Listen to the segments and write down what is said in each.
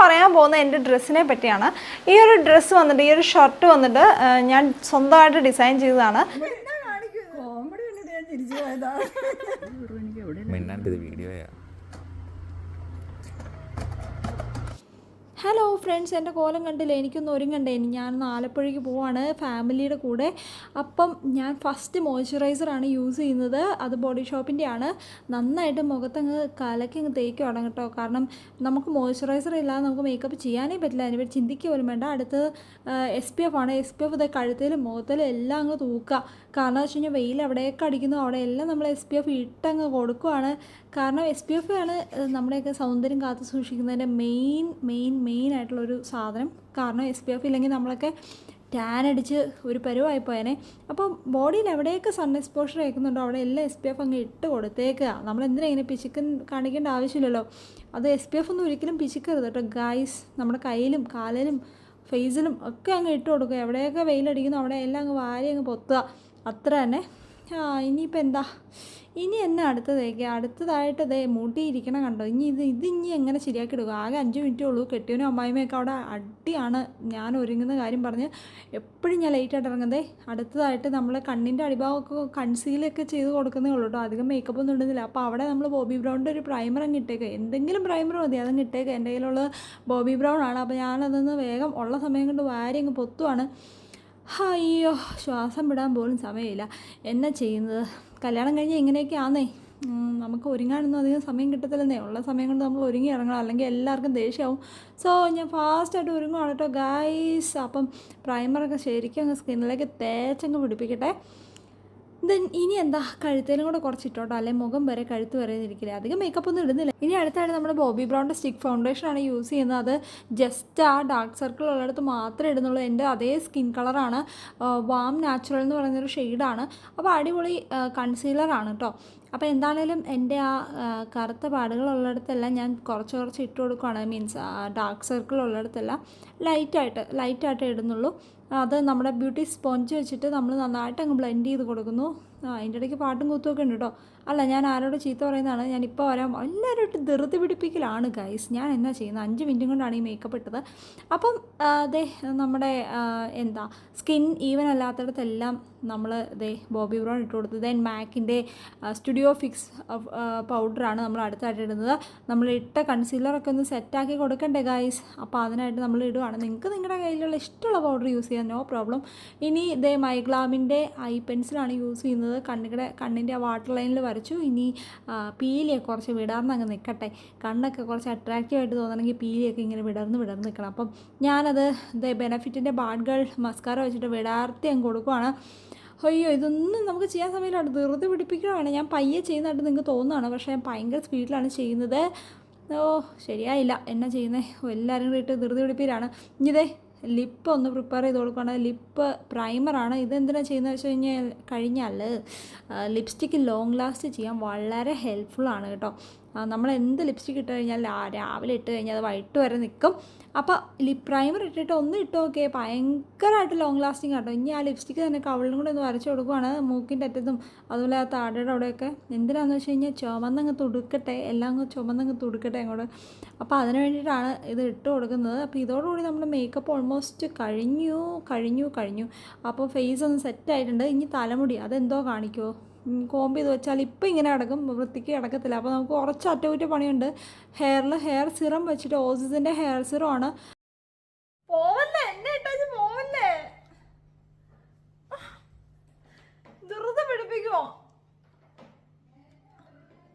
പറയാൻ പോകുന്നത് എൻ്റെ ഡ്രസ്സിനെ പറ്റിയാണ്. ഈ ഒരു ഡ്രസ്സ് വന്നിട്ട്, ഈ ഒരു ഷർട്ട് വന്നിട്ട് ഞാൻ സ്വന്തമായിട്ട് ഡിസൈൻ ചെയ്തതാണ്. ഹലോ ഫ്രണ്ട്സ്, എൻ്റെ കോലം കണ്ടില്ലേ? എനിക്കൊന്ന് ഒരുങ്ങണ്ടേ? ഞാൻ ആലപ്പുഴയ്ക്ക് പോവാണ് ഫാമിലിയുടെ കൂടെ. അപ്പം ഞാൻ ഫസ്റ്റ് മോയ്സ്ചറൈസറാണ് യൂസ് ചെയ്യുന്നത്. അത് ബോഡി ഷോപ്പിൻ്റെ ആണ്. നന്നായിട്ട് മുഖത്തങ്ങ് കലക്കി അങ്ങ് തേക്ക് തുടങ്ങും കേട്ടോ. കാരണം നമുക്ക് മോയ്സ്ചറൈസർ ഇല്ലാതെ നമുക്ക് മേക്കപ്പ് ചെയ്യാനേ പറ്റില്ല. അതിനെപ്പറ്റി ചിന്തിക്കുക പോലും വേണ്ട. അടുത്ത് SPF ആണ്. SPF ഇത് കഴുത്തിലും മുഖത്തിലും എല്ലാം അങ്ങ് തൂക്കുക. കാരണം വെച്ച് കഴിഞ്ഞാൽ വെയിൽ എവിടെയൊക്കെ അടിക്കുന്നു അവിടെ എല്ലാം നമ്മൾ SPF ഇട്ടങ്ങ് കൊടുക്കുകയാണ്. കാരണം SPF ആണ് നമ്മുടെയൊക്കെ സൗന്ദര്യം കാത്തു സൂക്ഷിക്കുന്നതിൻ്റെ മെയിൻ ആയിട്ടുള്ളൊരു സാധനം. കാരണം SPF ഇല്ലെങ്കിൽ നമ്മളൊക്കെ ടാൻ അടിച്ച് ഒരു പരുവായിപ്പോയനെ. അപ്പോൾ ബോഡിയിൽ എവിടെയൊക്കെ സൺ എക്സ്പോഷർ ഏൽക്കുന്നുണ്ടോ അവിടെ എല്ലാം SPF അങ്ങ് ഇട്ട് കൊടുത്തേക്കുക. നമ്മളെന്തിനാ ഇങ്ങനെ പിശുക്കൻ കാണിക്കേണ്ട ആവശ്യമില്ലല്ലോ. അത് SPF ഒന്നും ഒരിക്കലും പിശുക്കരുത് കേട്ടോ ഗായ്സ്. നമ്മുടെ കയ്യിലും കാലിലും ഫേസിലും ഒക്കെ അങ്ങ് ഇട്ട് കൊടുക്കുക. എവിടെയൊക്കെ വെയിലടിക്കുന്നു അവിടെ എല്ലാം അങ്ങ് വാരി അങ്ങ് പൊത്തുക, അത്ര തന്നെ. ഇനിയിപ്പോൾ എന്താ, ഇനി എന്നെ അടുത്തതായിട്ട് ഇതേ മൂട്ടിയിരിക്കണം കണ്ടോ. ഇനി എങ്ങനെ ശരിയാക്കി എടുക്കുക? ആകെ 5 മിനിറ്റേ ഉള്ളൂ. കെട്ടിയവനും അമ്മായിമ്മയൊക്കെ അവിടെ അടിയാണ് ഞാൻ ഒരുങ്ങുന്ന കാര്യം പറഞ്ഞ്. എപ്പോഴും ഞാൻ ലേറ്റായിട്ട് ഇറങ്ങുന്നത്. അടുത്തതായിട്ട് നമ്മൾ കണ്ണിൻ്റെ അടിഭാഗമൊക്കെ കൺസീലൊക്കെ ചെയ്ത് കൊടുക്കുന്നേ ഉള്ളൂ കേട്ടോ. അധികം മേക്കപ്പ് ഒന്നും ഇടുന്നില്ല. അപ്പോൾ അവിടെ നമ്മൾ ബോബി ബ്രൗണിൻ്റെ ഒരു പ്രൈമർ അങ്ങ് ഇട്ടേക്കുക. എന്തെങ്കിലും പ്രൈമർ മതി, അതങ്ങ് ഇട്ടേക്കുക. എൻ്റെ കയ്യിലുള്ള ബോബി ബ്രൗൺ ആണ്. അപ്പോൾ ഞാനതൊന്ന് വേഗം ഉള്ള സമയം കൊണ്ട് വാരി അങ്ങ് പൊത്തുവാണ്. അയ്യോ, ശ്വാസം വിടാൻ പോലും സമയമില്ല. എന്നാ ചെയ്യുന്നത്? കല്യാണം കഴിഞ്ഞാൽ ഇങ്ങനെയൊക്കെയാന്നേ. നമുക്ക് ഒരുങ്ങാനൊന്നും അധികം സമയം കിട്ടത്തില്ലെന്നേ. ഉള്ള സമയം കൊണ്ട് നമ്മൾ ഒരുങ്ങി ഇറങ്ങണം, അല്ലെങ്കിൽ എല്ലാവർക്കും ദേഷ്യമാവും. സോ ഞാൻ ഫാസ്റ്റായിട്ട് ഒരുങ്ങുവാണ് കേട്ടോ ഗായ്സ്. അപ്പം പ്രൈമറൊക്കെ ശരിക്കും അങ്ങ് സ്കിന്നിലേക്ക് തേച്ചങ്ങ് പിടിപ്പിക്കട്ടെ. ഇനി എന്താ, കഴുത്തേലും കൂടെ കുറച്ച് ഇട്ടോട്ടോ, അല്ലെങ്കിൽ മുഖം വരെ കഴുത്ത് വരെ ഇരിക്കില്ല. അധികം മേക്കപ്പ് ഒന്നും ഇടുന്നില്ല. ഇനി അടുത്തായിട്ട് നമ്മുടെ ബോബി ബ്രൗണിൻ്റെ സ്റ്റിക്ക് ഫൗണ്ടേഷനാണ് യൂസ് ചെയ്യുന്നത്. അത് ജസ്റ്റ് ആ ഡാർക്ക് സർക്കിൾ ഉള്ളിടത്ത് മാത്രമേ ഇടുന്നുള്ളൂ. എൻ്റെ അതേ സ്കിൻ കളറാണ്. വാം നാച്ചുറൽ എന്ന് പറയുന്നൊരു ഷെയ്ഡാണ്. അപ്പോൾ അടിപൊളി കൺസീലറാണ് കേട്ടോ. അപ്പോൾ എന്താണേലും എൻ്റെ ആ കറുത്ത പാടുകളുള്ളിടത്തെല്ലാം ഞാൻ കുറച്ച് ഇട്ട് കൊടുക്കുകയാണ്. മീൻസ് ഡാർക്ക് സർക്കിൾ ഉള്ളിടത്തെല്ലാം ലൈറ്റായിട്ട് ഇടുന്നുള്ളൂ. അത് നമ്മുടെ ബ്യൂട്ടി സ്പോഞ്ച് വെച്ചിട്ട് നമ്മൾ നന്നായിട്ട് അങ്ങ് ബ്ലെൻഡ് ചെയ്ത് കൊടുക്കുന്നു. അതിൻ്റെ ഇടയ്ക്ക് പാട്ടും കൂത്തുമൊക്കെ ഉണ്ട് കേട്ടോ. അല്ല, ഞാൻ ആരോട് ചീത്ത പറയുന്നതാണ്. ഞാനിപ്പോൾ വരാം. എല്ലാവരും ഇട്ട് ധൃതി പിടിപ്പിക്കലാണ് ഗൈസ്. ഞാൻ എന്നാ ചെയ്യുന്നത്? 5 മിനിറ്റും കൊണ്ടാണ് ഈ മേക്കപ്പ് ഇട്ടത്. അപ്പം അതെ, നമ്മുടെ എന്താ സ്കിൻ ഈവൻ അല്ലാത്തടത്തെല്ലാം നമ്മൾ ബോബി ബ്രൗൺ ഇട്ട് കൊടുത്തു. ദെൻ മാക്കിൻ്റെ സ്റ്റുഡിയോ ഫിക്സ് പൗഡറാണ് നമ്മൾ അടുത്തായിട്ട് ഇടുന്നത്. നമ്മൾ ഇട്ട കൺസീലറൊക്കെ ഒന്ന് സെറ്റാക്കി കൊടുക്കണ്ടേ ഗൈസ്. അപ്പോൾ അതിനായിട്ട് നമ്മൾ ഇടുവാണ്. നിങ്ങൾക്ക് നിങ്ങളുടെ കയ്യിലുള്ള ഇഷ്ടമുള്ള പൗഡർ യൂസ് ചെയ്യാം, നോ പ്രോബ്ലം. ഇനി മൈഗ്ലാമിൻ്റെ ഐ പെൻസിലാണ് യൂസ് ചെയ്യുന്നത്. കണ്ണിൻ്റെ ആ വാട്ടർ ലൈനിൽ വരച്ചു. ഇനി പീലിയൊക്കെ കുറച്ച് വിടർന്ന് അങ്ങ് നിൽക്കട്ടെ. കണ്ണൊക്കെ കുറച്ച് അട്രാക്റ്റീവായിട്ട് തോന്നണമെങ്കിൽ പീലിയൊക്കെ ഇങ്ങനെ വിടർന്ന് നിൽക്കണം. അപ്പം ഞാനത് ബെനഫിറ്റിൻ്റെ ബാഡ് ഗേൾ മസ്കാര വെച്ചിട്ട് വിടാർത്തി അങ്ങ് കൊടുക്കുവാണ്. അയ്യോ, ഇതൊന്നും നമുക്ക് ചെയ്യാൻ സമയമില്ല. ധൃതി പിടിപ്പിക്കുകയാണ്. ഞാൻ പയ്യെ ചെയ്യുന്നതായിട്ട് നിങ്ങൾക്ക് തോന്നുകയാണ്, പക്ഷേ ഞാൻ ഭയങ്കര സ്പീഡിലാണ് ചെയ്യുന്നത്. ശരിയായില്ല. എന്നാ ചെയ്യുന്നത്? എല്ലാവരും കൂടി ഇട്ട് ധൃതി പിടിപ്പിലാണ്. ഇനി ലിപ്പ് ഒന്ന് പ്രിപ്പയർ ചെയ്ത് കൊടുക്കുകയാണ്. ലിപ്പ് പ്രൈമറാണ്. ഇതെന്തിനാണ് ചെയ്യുന്നത് വെച്ച് കഴിഞ്ഞാൽ ലിപ്സ്റ്റിക്ക് ലോങ് ലാസ്റ്റ് ചെയ്യാൻ വളരെ ഹെൽപ്ഫുള്ളാണ് കേട്ടോ. നമ്മൾ എന്ത് ലിപ്സ്റ്റിക്ക് ഇട്ട് കഴിഞ്ഞാൽ രാവിലെ ഇട്ട് കഴിഞ്ഞാൽ അത് വൈകിട്ട് വരെ നിൽക്കും. അപ്പോൾ പ്രൈമർ ഇട്ടിട്ട് ഒന്ന് ഇട്ട് നോക്കിയേ, ഭയങ്കരമായിട്ട് ലോങ് ലാസ്റ്റിംഗ് ആട്ടോ. ഇനി ആ ലിപ്സ്റ്റിക്ക് തന്നെ കവിളിനും കൂടെ ഒന്ന് വരച്ച് കൊടുക്കുവാണ്. മൂക്കിൻ്റെ അറ്റത്തും അതുപോലെ ആ താടയുടെ അവിടെയൊക്കെ. എന്തിനാണെന്ന് വെച്ച് കഴിഞ്ഞാൽ ചുമന്നങ്ങ് തുടുക്കട്ടെ, എല്ലാം അങ്ങ് ചുമന്നങ്ങ് തുടുക്കട്ടെ അങ്ങോട്ട്. അപ്പോൾ അതിന് വേണ്ടിയിട്ടാണ് ഇത് ഇട്ട് കൊടുക്കുന്നത്. അപ്പോൾ ഇതോടുകൂടി നമ്മുടെ മേക്കപ്പ് ഓൾമോസ്റ്റ് കഴിഞ്ഞു. അപ്പോൾ ഫേസ് ഒന്ന് സെറ്റായിട്ടുണ്ട്. ഇനി തലമുടി അതെന്തോ കാണിക്കുമോ? കോമ്പ് ചെയ്ത് വെച്ചാൽ ഇപ്പം ഇങ്ങനെ കിടക്കും, വൃത്തിക്ക് കിടക്കത്തില്ല. അപ്പോൾ നമുക്ക് കുറച്ച് അറ്റകുറ്റ പണിയുണ്ട്. ഹെയർ സിറം വെച്ചിട്ട് ഓസിസിൻ്റെ ഹെയർ സിറം ആണ്. പോവല്ലേ, എന്നെ ഇട്ടു പോവല്ലേ, ധൃതി പിടിപ്പിക്കുമോ?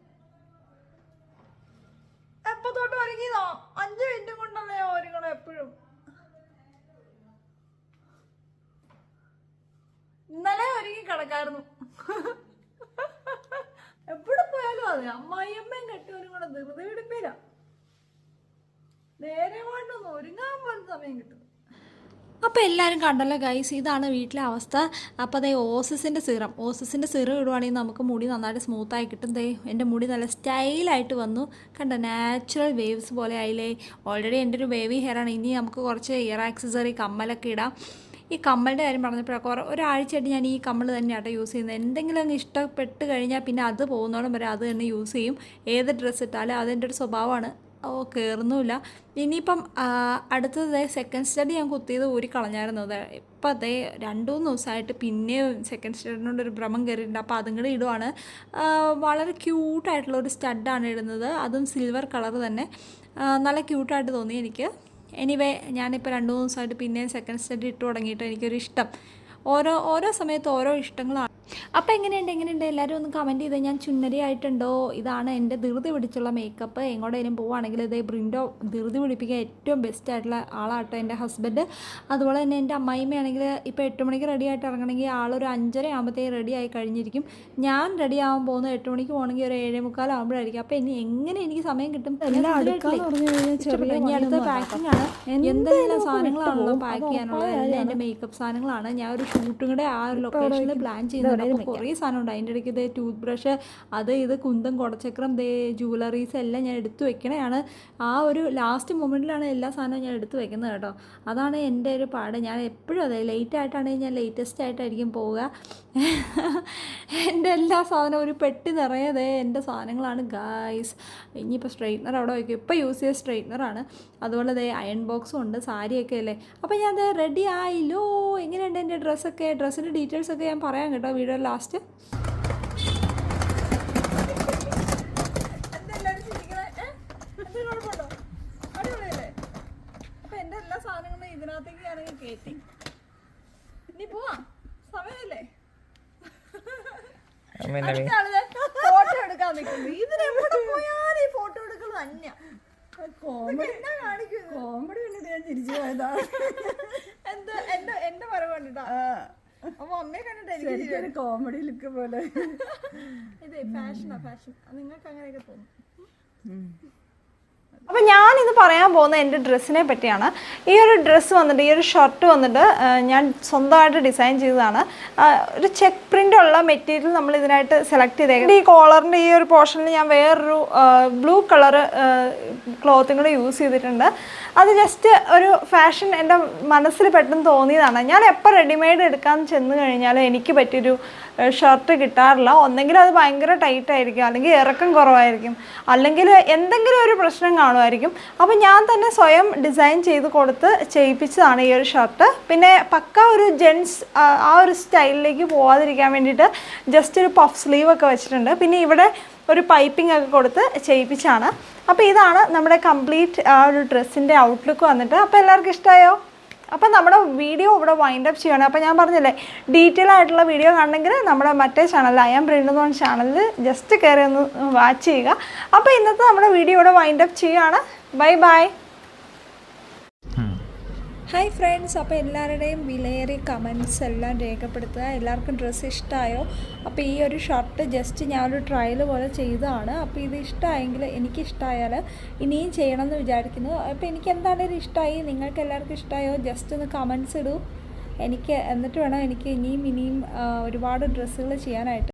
എപ്പോ തൊട്ട് ഒരുങ്ങിയതോ? 5 മിനിറ്റും കൊണ്ടല്ലേ ഒരുങ്ങണം എപ്പോഴും. ഇന്നലെ ഒരുങ്ങി കിടക്കായിരുന്നു. എവിടെ പോയാലും അതെ, അമ്മായിയമ്മയും കെട്ടിയവരും കൂടെ ധൃതി പിടിപ്പില്ല. നേരെ വേണ്ടൊന്നും ഒരുങ്ങാൻ പോലും സമയം കിട്ടും. അപ്പോൾ എല്ലാവരും കണ്ടല്ലോ ഗൈസ്, ഇതാണ് വീട്ടിലെ അവസ്ഥ. അപ്പോൾ ഓസിസിൻ്റെ സിറം ഇടുവാണെങ്കിൽ നമുക്ക് മുടി നന്നായിട്ട് സ്മൂത്തായി കിട്ടും. എൻ്റെ മുടി നല്ല സ്റ്റൈലായിട്ട് വന്നു കണ്ടോ, നാച്ചുറൽ വേവ്സ് പോലെ ആയില്ലേ. ഓൾറെഡി എൻ്റെ ഒരു വേവി ഹെയറാണ്. ഇനി നമുക്ക് കുറച്ച് ഇയർ ആക്സസറി കമ്മലൊക്കെ ഇടാം. ഈ കമ്മലിൻ്റെ കാര്യം പറഞ്ഞപ്പോഴാണ് ഒരാഴ്ചയായിട്ട് ഞാൻ ഈ കമ്മൽ തന്നെയാണ് യൂസ് ചെയ്യുന്നത്. എന്തെങ്കിലും അങ്ങ് ഇഷ്ടപ്പെട്ട് കഴിഞ്ഞാൽ പിന്നെ അത് പോകുന്നോളം വരെ അത് തന്നെ യൂസ് ചെയ്യും. ഏത് ഡ്രസ്സ് ഇട്ടാലും അതെൻ്റെ ഒരു സ്വഭാവമാണ്. കയറുന്നുമില്ല. ഇനിയിപ്പം അടുത്തത് സെക്കൻഡ് സ്റ്റഡി ഞാൻ കുത്തിയത് ഊരിക്കളഞ്ഞായിരുന്നു. ഇപ്പം അതേ 2-3 ദിവസമായിട്ട് പിന്നെയും സെക്കൻഡ് സ്റ്റഡിനോടൊരു ഭ്രമം കയറിയിട്ടുണ്ട്. അപ്പോൾ അതും കൂടെ ഇടുവാണ്. വളരെ ക്യൂട്ടായിട്ടുള്ള ഒരു സ്റ്റഡാണ് ഇടുന്നത്, അതും സിൽവർ കളർ തന്നെ. നല്ല ക്യൂട്ടായിട്ട് തോന്നി എനിക്ക്. എനിവേ ഞാനിപ്പോൾ 2-3 ദിവസമായിട്ട് പിന്നെയും സെക്കൻഡ് സ്റ്റഡി ഇട്ട് തുടങ്ങിയിട്ട് എനിക്കൊരു ഇഷ്ടം. ഓരോ സമയത്ത് ഓരോ ഇഷ്ടങ്ങളാണ്. അപ്പോൾ എങ്ങനെയുണ്ട് എല്ലാവരും ഒന്ന് കമൻറ്റ് ചെയ്ത്. ഞാൻ ചുന്നരി ആയിട്ടുണ്ടോ? ഇതാണ് എൻ്റെ ധൃതി പിടിച്ചുള്ള മേക്കപ്പ്. എങ്ങോട്ടേലും പോവുകയാണെങ്കിൽ ഇതേ ബ്രിൻഡോ ധൃതി പിടിപ്പിക്കാൻ ഏറ്റവും ബെസ്റ്റ് ആയിട്ടുള്ള ആളാട്ടോ എൻ്റെ ഹസ്ബൻഡ്. അതുപോലെ തന്നെ എൻ്റെ അമ്മായിമ്മയാണെങ്കിൽ ഇപ്പോൾ 8 മണിക്ക് റെഡി ആയിട്ട് ഇറങ്ങണമെങ്കിൽ ആളൊരു 5:30 ആകുമ്പോഴത്തേക്ക് റെഡി ആയി കഴിഞ്ഞിരിക്കും. ഞാൻ റെഡി ആകാൻ പോകുന്നത് 8 മണിക്ക് പോകണമെങ്കിൽ ഒരു 7:45 ആകുമ്പോഴായിരിക്കും. അപ്പോൾ എങ്ങനെ എനിക്ക് സമയം കിട്ടും? ഇനി അടുത്ത പാക്കിംഗ് ആണ്. എന്തെല്ലാം സാധനങ്ങളാണല്ലോ പാക്ക് ചെയ്യാനുള്ളത്. എല്ലാം എൻ്റെ മേക്കപ്പ് സാധനങ്ങളാണ്. ഞാൻ ഒരു ഷൂട്ടും കൂടെ ആ ഒരു ലൊക്കേഷനിൽ പ്ലാൻ ചെയ്യുന്നുണ്ട്. അപ്പോൾ കുറേ സാധനമുണ്ട്. അതിൻ്റെ ഇടയ്ക്ക് ഇതേ ടൂത്ത് ബ്രഷ്, ഇത് കുന്തം, കുടച്ചക്രം, ജ്വല്ലറീസ് എല്ലാം ഞാൻ എടുത്തു വെക്കണതാണ്. ആ ഒരു ലാസ്റ്റ് മൊമെൻറ്റിലാണ് എല്ലാ സാധനവും ഞാൻ എടുത്തു വെക്കുന്നത് കേട്ടോ. അതാണ് എൻ്റെ ഒരു പാട്. ഞാൻ എപ്പോഴും അതെ ലേറ്റ് ആയിട്ടാണെങ്കിൽ ഞാൻ ലേറ്റസ്റ്റ് ആയിട്ടായിരിക്കും പോവുക. എൻ്റെ എല്ലാ സാധനവും ഒരു പെട്ടി നിറയെ എൻ്റെ സാധനങ്ങളാണ് ഗായ്സ്. ഇനിയിപ്പോൾ സ്ട്രെയിറ്റ്നർ അവിടെ വയ്ക്കും. ഇപ്പോൾ യൂസ് ചെയ്ത സ്ട്രെയിറ്റ്നറാണ്. അതുപോലെ അയൺ ബോക്സും ഉണ്ട്, സാരിയൊക്കെ അല്ലേ. അപ്പോൾ ഞാൻ റെഡി ആയില്ലോ. എങ്ങനെയുണ്ട് എൻ്റെ ഡ്രസ്സൊക്കെ? ഡ്രസ്സിൻ്റെ ഡീറ്റെയിൽസൊക്കെ ഞാൻ പറയാം കേട്ടോ വീഡിയോ ലാസ്റ്റ്. അപ്പോൾ എൻ്റെ എല്ലാ സാധനങ്ങളും ഇതിനകത്തേക്ക് ഞാനങ്ങ് കയറ്റി. ഇനി പോവാം, സമയമല്ലേ. ഫോട്ടോ എടുക്കാൻ നിൽക്കുന്നു. ഇതിനെവിടെ പോയാലും ഈ ഫോട്ടോ എടുക്കുന്നത് തന്നെ കോമഡി. ഞാൻ തിരിച്ചു പോയതാണ്. എന്റെ പരവ് കണ്ടിട്ടാ. അപ്പൊ അമ്മയെ കണ്ടിട്ട് കോമഡി ലുക്ക് പോലെ. ഇതേ ഫാഷൻ നിങ്ങൾക്ക് അങ്ങനെയൊക്കെ തോന്നും. അപ്പോൾ ഞാനിത് പറയാൻ പോകുന്ന എൻ്റെ ഡ്രസ്സിനെ പറ്റിയാണ്. ഈ ഒരു ഡ്രസ്സ് വന്നിട്ട്, ഈ ഒരു ഷർട്ട് വന്നിട്ട് ഞാൻ സ്വന്തമായിട്ട് ഡിസൈൻ ചെയ്തതാണ്. ഒരു ചെക്ക് പ്രിൻ്റുള്ള മെറ്റീരിയൽ നമ്മൾ ഇതിനായിട്ട് സെലക്ട് ചെയ്തേക്കുന്നത്. ഈ കോളറിൻ്റെ ഈ ഒരു പോർഷനിൽ ഞാൻ വേറൊരു ബ്ലൂ കളറ് ക്ലോത്തും കൂടെ യൂസ് ചെയ്തിട്ടുണ്ട്. അത് ജസ്റ്റ് ഒരു ഫാഷൻ എൻ്റെ മനസ്സിൽ പെട്ടെന്ന് തോന്നിയതാണ്. ഞാൻ എപ്പോൾ റെഡിമെയ്ഡ് എടുക്കാൻ ചെന്ന് കഴിഞ്ഞാലും എനിക്ക് പറ്റിയൊരു ഷർട്ട് കിട്ടാറില്ല. ഒന്നെങ്കിൽ അത് ഭയങ്കര ടൈറ്റ് ആയിരിക്കും, അല്ലെങ്കിൽ ഇറക്കം കുറവായിരിക്കും, അല്ലെങ്കിൽ എന്തെങ്കിലും ഒരു പ്രശ്നം കാണുമായിരിക്കും. അപ്പോൾ ഞാൻ തന്നെ സ്വയം ഡിസൈൻ ചെയ്ത് കൊടുത്ത് ചെയ്യിപ്പിച്ചതാണ് ഈ ഒരു ഷർട്ട്. പിന്നെ പക്ക ഒരു ജെൻസ് ആ ഒരു സ്റ്റൈലിലേക്ക് പോകാതിരിക്കാൻ വേണ്ടിയിട്ട് ജസ്റ്റ് ഒരു പഫ് സ്ലീവ് ഒക്കെ വെച്ചിട്ടുണ്ട്. പിന്നെ ഇവിടെ ഒരു പൈപ്പിംഗ് ഒക്കെ കൊടുത്ത് ചെയ്യിപ്പിച്ചാണ്. അപ്പോൾ ഇതാണ് നമ്മുടെ കംപ്ലീറ്റ് ആ ഒരു ഡ്രസ്സിൻ്റെ ഔട്ട്ലുക്ക് വന്നിട്ട്. അപ്പോൾ എല്ലാവർക്കും ഇഷ്ടമായോ? അപ്പം നമ്മുടെ വീഡിയോ ഇവിടെ വൈൻഡപ്പ് ചെയ്യണം. അപ്പോൾ ഞാൻ പറഞ്ഞില്ലേ, ഡീറ്റെയിൽ ആയിട്ടുള്ള വീഡിയോ കാണണമെങ്കിൽ നമ്മുടെ മറ്റേ ചാനൽ ഐ ആം ബ്രിൻഡു എന്ന് പറഞ്ഞ ചാനലിൽ ജസ്റ്റ് കയറി ഒന്ന് വാച്ച് ചെയ്യുക. അപ്പോൾ ഇന്നത്തെ നമ്മുടെ വീഡിയോ ഇവിടെ വൈൻഡപ്പ് ചെയ്യുകയാണ്. Bye bye. ഹായ് ഫ്രണ്ട്സ്, അപ്പോൾ എല്ലാവരുടെയും വിലയേറിയ കമൻസ് എല്ലാം രേഖപ്പെടുത്തുക. എല്ലാവർക്കും ഡ്രസ്സ് ഇഷ്ടമായോ? അപ്പോൾ ഈ ഒരു ഷർട്ട് ജസ്റ്റ് ഞാനൊരു ട്രയൽ പോലെ ചെയ്തതാണ്. അപ്പോൾ ഇത് ഇഷ്ടമായെങ്കിൽ, എനിക്കിഷ്ടമായാൽ ഇനിയും ചെയ്യണമെന്ന് വിചാരിക്കുന്നു. അപ്പോൾ എനിക്ക് എന്താണേലും ഇഷ്ടമായി, നിങ്ങൾക്ക് എല്ലാവർക്കും ഇഷ്ടമായോ? ജസ്റ്റ് ഒന്ന് കമൻസ് ഇടൂ എനിക്ക്. എന്നിട്ട് വേണം എനിക്ക് ഇനിയും ഒരുപാട് ഡ്രസ്സുകൾ ചെയ്യാനായിട്ട്.